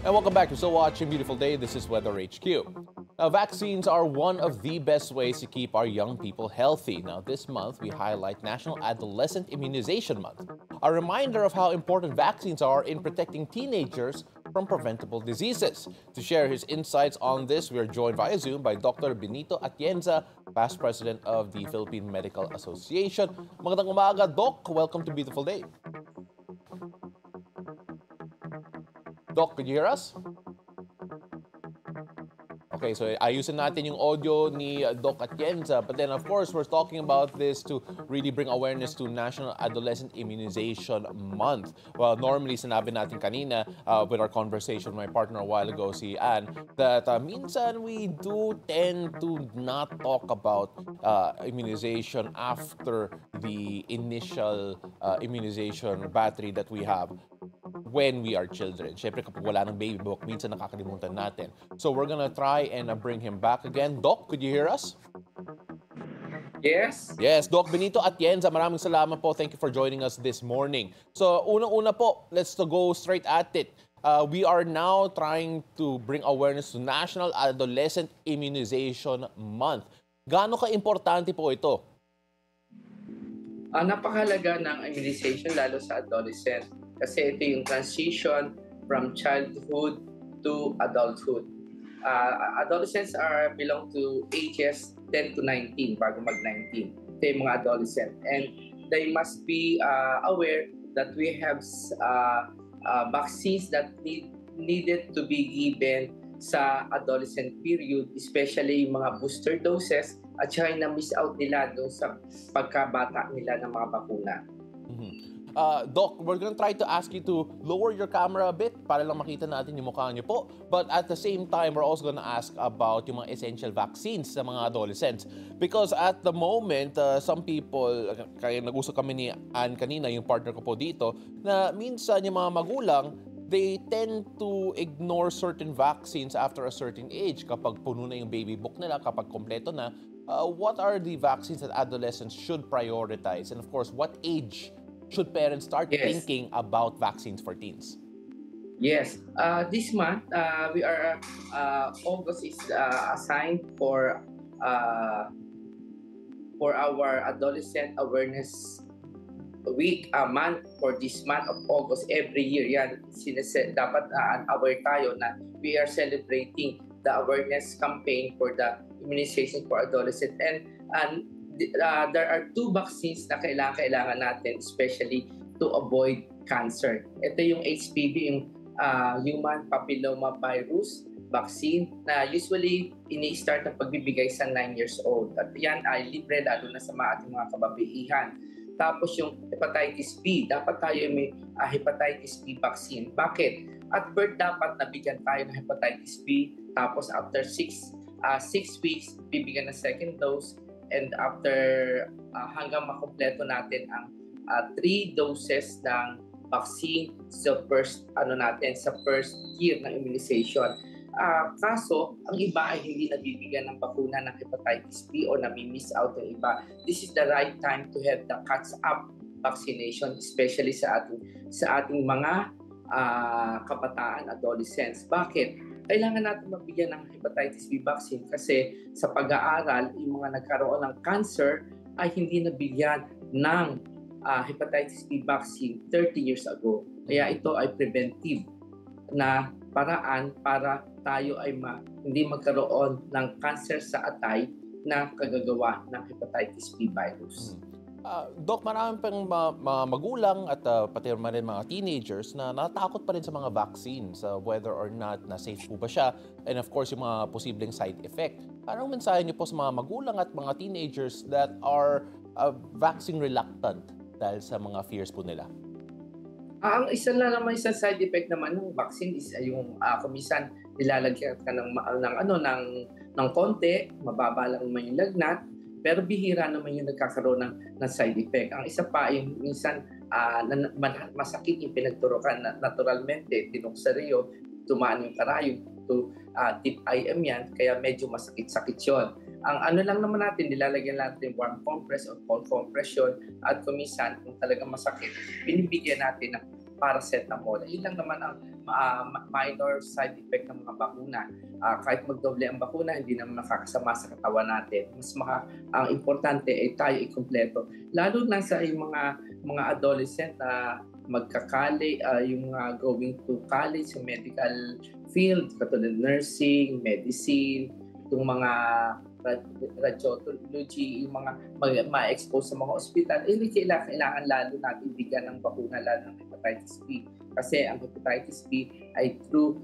And welcome back. You're still watching Beautiful Day. This is Weather HQ. Now, vaccines are one of the best ways to keep our young people healthy. Now, this month, we highlight National Adolescent Immunization Month, a reminder of how important vaccines are in protecting teenagers from preventable diseases. To share his insights on this, we are joined via Zoom by Dr. Benito Atienza, past president of the Philippine Medical Association. Magandang umaga, Doc. Welcome to Beautiful Day. Doc, can you hear us? Okay, so ayusin natin yung audio ni Doc Atienza. But then, of course, we're talking about this to really bring awareness to National Adolescent Immunization Month. Well, normally, sinabi natin kanina with our conversation with my partner a while ago, si Anne, that minsan we do tend to not talk about immunization after the initial immunization battery that we have when we are children. Siyempre, kapag wala ng baby book, minsan nakakalimutan natin. So we're gonna try and bring him back again. Doc, could you hear us? Yes. Yes, Doc Benito Atienza, maraming salamat po. Thank you for joining us this morning. So, unang-una po, let's go straight at it. We are now trying to bring awareness to National Adolescent Immunization Month. Gaano ka-importante po ito? Napakahalaga ng immunization lalo sa adolescent kasi ito yung transition from childhood to adulthood. Adolescents belong to ages 10 to 19 bago mag-19. Ito yung mga adolescent. And they must be aware that we have vaccines that needed to be given sa adolescent period, especially yung mga booster doses at saka yung na-miss out nila doon sa pagkabata nila ng mga bakuna. Doc, we're gonna try to ask you to lower your camera a bit para lang makita natin yung mukha niyo po. But at the same time, we're also gonna ask about yung mga essential vaccines sa mga adolescents. Because at the moment, some people, kaya nag-usap kami ni Ann kanina, yung partner ko po dito, na minsan yung mga magulang, they tend to ignore certain vaccines after a certain age. Kapag puno na yung baby book nila, kapag kompleto na, what are the vaccines that adolescents should prioritize? And of course, what age should parents start thinking about vaccines for teens? Yes. This month, we are August is assigned for our adolescent awareness week, month for this month of August. Every year, yan, dapat aware tayo na we are celebrating the awareness campaign for the immunization for adolescent. And there are two vaccines na kailangan natin, especially to avoid cancer. Ito yung HPV, yung Human Papilloma Virus vaccine na usually ini-start ang pagbibigay sa 9 years old. At yan ay libre lalo na sa ating mga kababaihan. Tapos yung hepatitis B, dapat tayo may hepatitis B vaccine. Bakit? At birth dapat nabigyan tayo ng hepatitis B. Tapos after 6 weeks, bibigyan ng second dose. And after hanggang makumpleto natin ang 3 doses ng vaccine sa first year ng immunization. Kaso, ang iba ay hindi nabibigyan ng bakuna ng hepatitis B o nami-miss out ng iba. This is the right time to have the catch-up vaccination, especially sa ating mga kabataan, adolescents. Bakit? Kailangan natin mabigyan ng hepatitis B vaccine kasi sa pag-aaral, yung mga nagkaroon ng cancer ay hindi nabigyan ng hepatitis B vaccine 30 years ago. Kaya ito ay preventive na paraan para tayo ay hindi magkaroon ng cancer sa atay na kagagawa ng hepatitis B virus. Doc, marami pang mga magulang at pati rin mga teenagers na natakot pa rin sa mga vaccines, whether or not na safe po ba siya, and of course yung mga posibleng side effect. Anong mensahe niyo po sa mga magulang at mga teenagers that are vaccine reluctant dahil sa mga fears po nila? Ang isang side effect naman ng vaccine is yung kumisan nilalagyan ka ng konti, mababa lang naman yung lagnat. Pero bihira naman yung nagkakaroon ng side effect. Ang isa pa, yung minsan masakit yung pinagturokan na naturalmente, tinuksaryo, tumaan yung karayom, tip IM yan, kaya medyo masakit-sakit yun. Ang ano lang naman natin, nilalagyan natin warm compress or cold compression at kumisan, kung talagang masakit, binibigyan natin ng paracetamol. Yun lang naman ang minor side effect ng mga bakuna. Kahit magdoble ang bakuna, hindi naman nakakasama sa katawan natin. Ang importante ay tayo ay kumpleto. Lalo na sa yung mga adolescent na yung mga going to college, yung medical field, katulad nursing, medicine, itong mga radiology, yung mga ma-expose sa mga ospital, kailangan lalo natin bigyan ng bakuna, lalo ng hepatitis B. Kasi ang hepatitis B ay through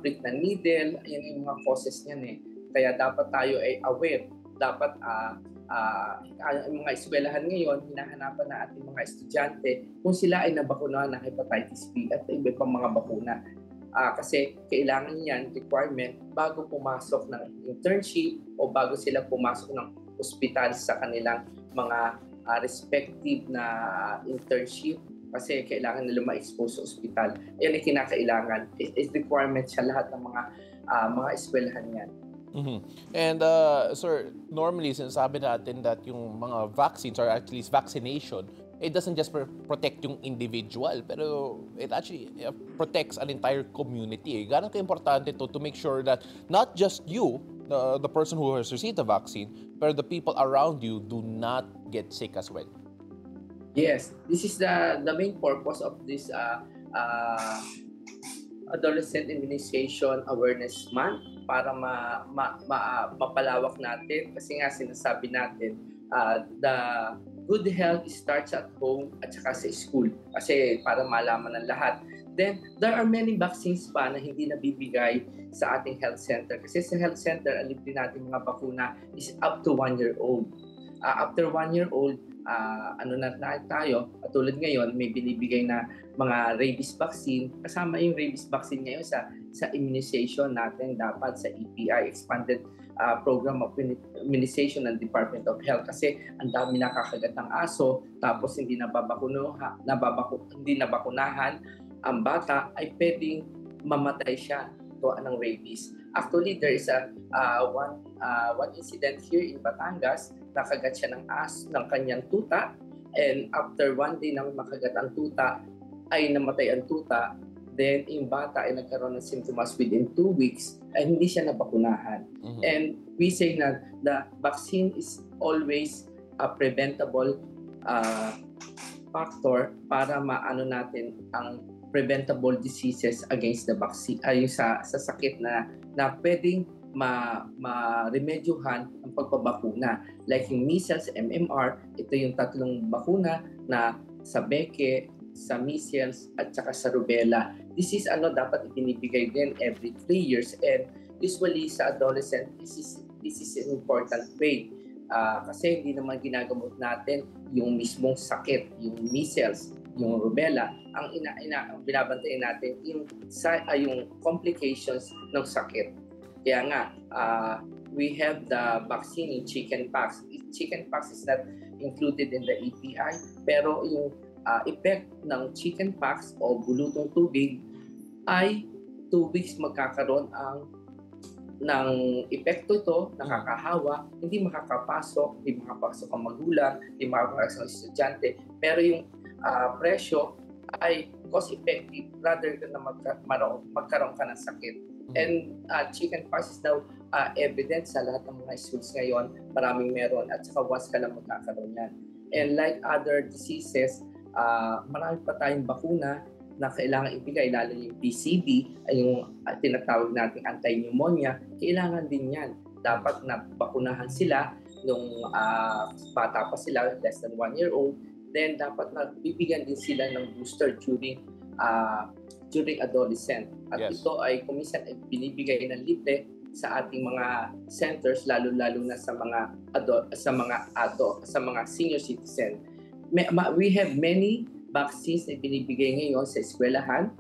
prick na needle, yan yung mga causes niyan eh. Kaya dapat tayo ay aware. Dapat ang mga eskwelahan ngayon, hinahanapan na ating mga estudyante kung sila ay nabakunahan ng hepatitis B at iba pang mga bakuna. Kasi kailangan yan, requirement, bago pumasok ng internship o bago sila pumasok ng ospital sa kanilang mga respective na internship, kasi kailangan nila ma-expose sa ospital. Yan ay kinakailangan. It's requirement sa lahat ng mga eskwelahan yan. Mm-hmm. And sir, normally sinasabi natin that yung mga vaccines or at least vaccination, it doesn't just protect yung individual, pero it actually protects an entire community. Ganun ka-importante to make sure that not just you, the person who has received the vaccine, but the people around you do not get sick as well. Yes, this is the main purpose of this Adolescent Immunization Awareness Month, para mapalawak natin, kasi nga sinasabi natin, the good health starts at home at saka sa school, kasi para malaman ng lahat. Then, there are many vaccines pa na hindi nabibigay sa ating health center. Kasi sa health center, ang libre natin mga bakuna is up to 1 year old. After 1 year old, tayo, at tulad ngayon, may binibigay na mga rabies vaccine. Kasama yung rabies vaccine ngayon sa immunization natin dapat sa EPI, Expanded Program of Immunization ng Department of Health, kasi ang dami nakakagat ng aso tapos hindi nabakunahan ang bata, ay pwedeng mamatay siya ng rabies. Actually, there is one incident here in Batangas. Nakagat siya ng kanyang tuta, and after 1 day nang makagat ang tuta, ay namatay ang tuta. Then, yung bata ay nagkaroon ng symptoms within 2 weeks ay hindi siya nabakunahan. Mm-hmm. And we say na the vaccine is always a preventable factor para maano natin ang preventable diseases against the vaccine, sa sakit na pwedeng ma-remedyohan ang pagpabakuna. Like yung measles, MMR, ito yung 3 bakuna na sa beke, sa measles, at saka sa rubella. This is dapat ibinibigay din every 3 years, and usually sa adolescent, this is an important way. Kasi hindi naman ginagamot natin yung mismong sakit, yung measles, yung rubella. Ang binabantayan natin yung complications ng sakit. Kaya nga, we have the vaccine in chickenpox. Chickenpox is not included in the EPI, pero yung effect ng chickenpox o bulutong tubig ay 2 weeks magkakaroon ng epekto ito, nakakahawa, hindi makakapasok ang magulang, hindi makakapasok ang estudyante, pero yung presyo ay cost-effective rather than na magkaroon ka ng sakit. And chickenpox is now evident sa lahat ng mga schools ngayon, maraming meron, at saka once ka lang magkakaroon yan. And like other diseases, marami pa tayong bakuna na kailangan ibigay, lalo yung PCV, ay yung tinatawag nating anti-pneumonia, kailangan din yan. Dapat na bakunahan sila nung bata pa sila, less than 1 year old. Then dapat na bibigyan din sila ng booster during adolescent. At yes, ito ay kuminsan ay binibigay ng libre sa ating mga centers, lalo-lalo na sa mga senior citizen. We have many vaccines na binibigay ngayon sa eskwelahan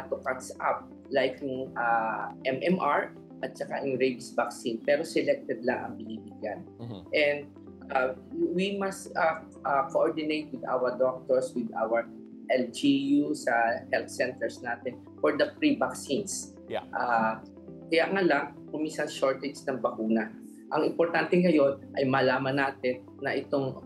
to catch up, like yung MMR at saka yung rabies vaccine, pero selected lang ang binibigyan. Mm-hmm. And we must coordinate with our doctors, with our LGU sa health centers natin for the pre-vaccines. Yeah. Kaya nga lang, kuminsan shortage ng bakuna. Ang importante ngayon ay malaman natin na itong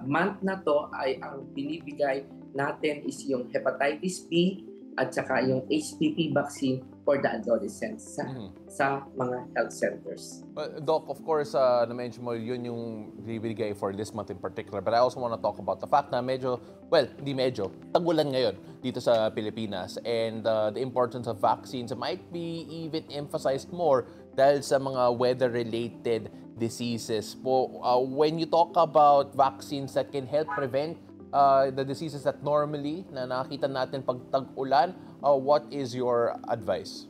month na to ay ang binibigay natin is yung hepatitis B at saka yung HPV vaccine for the adolescents sa mga health centers. Doc, of course, na-mention mo yun yung bibigay for this month in particular. But I also want to talk about the fact na hindi medyo, tagulan ngayon dito sa Pilipinas. And the importance of vaccines might be even emphasized more dahil sa mga weather-related diseases. When you talk about vaccines that can help prevent the diseases that normally na nakita natin pag tag-ulan, what is your advice?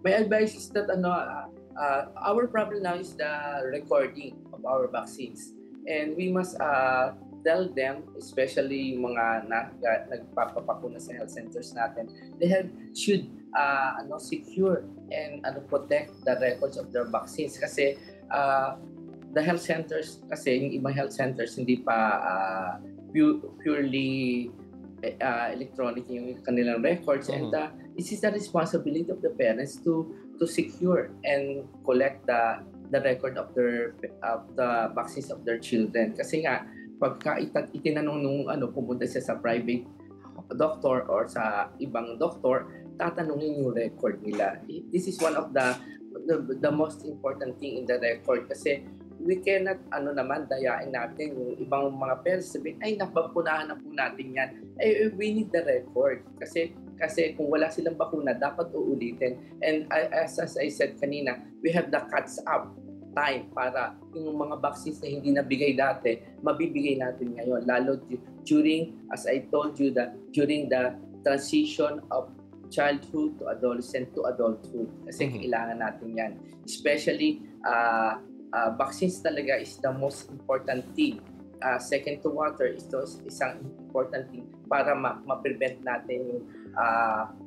My advice is that our problem now is the recording of our vaccines. And we must tell them, especially yung mga nagpapapakuna sa health centers natin, they should secure and protect the records of their vaccines. Kasi the health centers, kasi yung ibang health centers hindi pa purely electronic yung kanilang records, and this is the responsibility of the parents to secure and collect the record of the vaccines of their children. Kasi nga pagka itinanong nung pumunta siya sa private doctor or sa ibang doctor, tatanungin yung record nila. This is one of the most important thing in the record, kasi we cannot dayain natin yung ibang mga parents sabihin, ay nabakunahan na po natin yan. We need the record, kasi kung wala silang bakuna dapat uulitin. And as I said kanina, we have the catch up time para yung mga vaccines na hindi nabigay dati, mabibigay natin ngayon, lalo during, as I told you, during the transition of childhood to adolescent to adulthood, kasi kailangan natin yan, especially vaccines talaga is the most important thing. Second to water is isang important thing para ma-prevent natin yung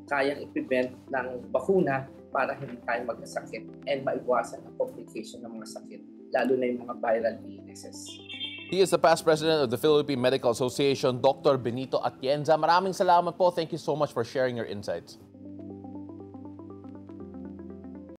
kayang i-prevent ng bakuna para hindi tayo magkasakit and maiwasan ang complication ng mga sakit, lalo na yung mga viral illnesses. He is the past president of the Philippine Medical Association, Dr. Benito Atienza. Maraming salamat po. Thank you so much for sharing your insights.